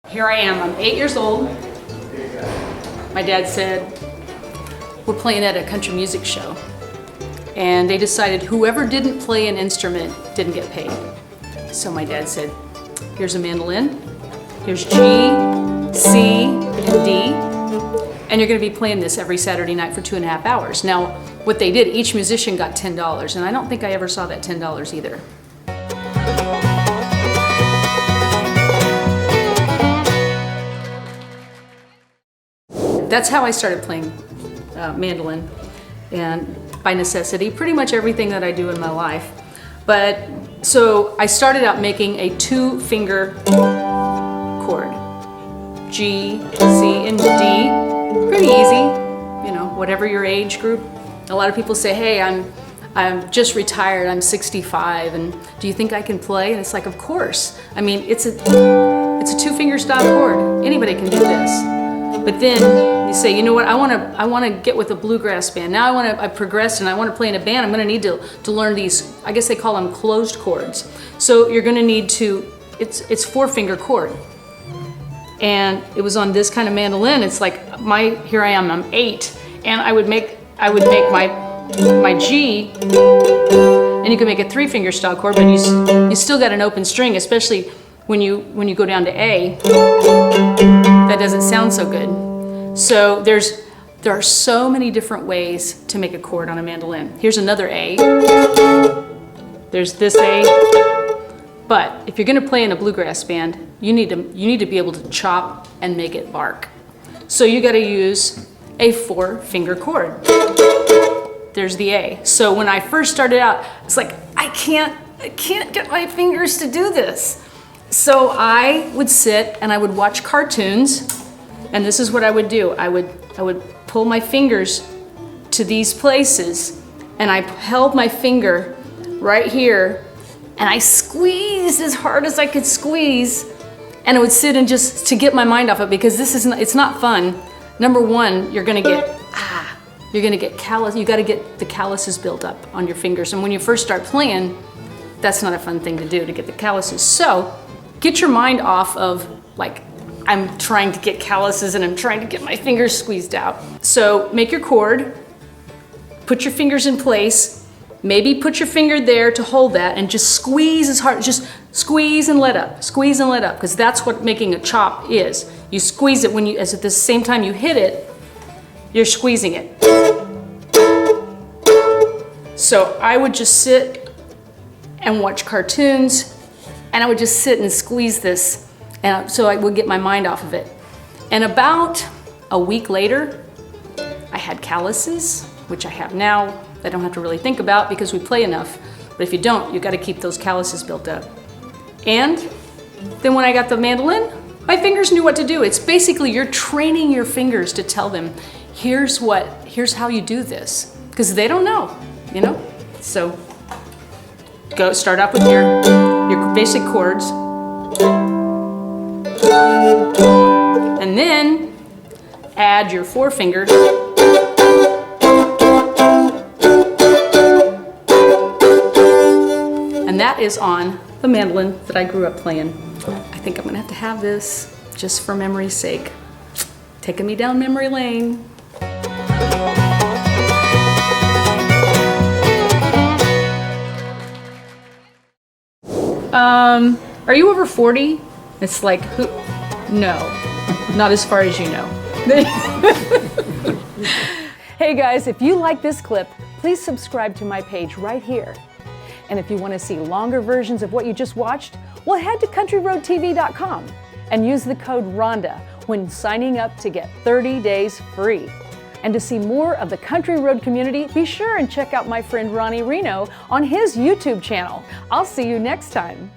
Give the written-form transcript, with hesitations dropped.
Here I am, I'm 8 years old. My dad said, we're playing at a country music show. And they decided whoever didn't play an instrument didn't get paid. So my dad said, here's a mandolin, here's G, C, and D. And you're gonna be playing this every Saturday night for 2.5 hours. Now, what they did, each musician got $10, and I don't think I ever saw that $10 either. That's how I started playing mandolin, and by necessity, pretty much everything that I do in my life. But so I started out making a 2-finger chord, G, C, and D. Pretty easy, you know, whatever your age group. A lot of people say, hey, I'm just retired, I'm 65, and do you think I can play? And it's like, of course. I mean, it's a 2-finger stop chord. Anybody can do this. But then you say, you know what, I want to get with a bluegrass band. Now I progressed and I want to play in a band. I'm going to need to learn these, I guess they call them closed chords. So you're going to need to, it's 4-finger chord. And it was on this kind of mandolin. It's like here I am, I'm 8, and I would make my G, and you can make a 3-finger stop chord, but you still got an open string, especially when you go down to A. That doesn't sound so good. So there are so many different ways to make a chord on a mandolin. Here's another A. There's this A. But if you're going to play in a bluegrass band, you need to be able to chop and make it bark. So you got to use a 4-finger chord. There's the A. So when I first started out, it's like I can't get my fingers to do this. So I would sit and I would watch cartoons, and this is what I would do. I would pull my fingers to these places, and I held my finger right here, and I squeezed as hard as I could squeeze, and I would sit and just to get my mind off it, because it's not fun. Number one, you're gonna get callous. You got to get the calluses built up on your fingers, and when you first start playing, that's not a fun thing to do, to get the calluses. So get your mind off of, like, I'm trying to get calluses and I'm trying to get my fingers squeezed out. So make your chord, put your fingers in place, maybe put your finger there to hold that, and just squeeze as hard, just squeeze and let up, because that's what making a chop is. You squeeze it as at the same time you hit it, you're squeezing it. So I would just sit and watch cartoons, and I would just sit and squeeze this, and so I would get my mind off of it. And about a week later, I had calluses, which I have now. I don't have to really think about because we play enough. But if you don't, you got to keep those calluses built up. And then when I got the mandolin, my fingers knew what to do. It's basically you're training your fingers to tell them, here's how you do this, because they don't know, you know. So start off with your basic chords, and then add your 4-finger, and that is on the mandolin that I grew up playing. I think I'm gonna have to have this just for memory's sake. Taking me down memory lane. Are you over 40? It's like, no, not as far as you know. Hey guys, if you like this clip, please subscribe to my page right here. And if you want to see longer versions of what you just watched, well, head to countryroadtv.com and use the code Rhonda when signing up to get 30 days free. And to see more of the Country Road community, be sure and check out my friend Ronnie Reno on his YouTube channel. I'll see you next time.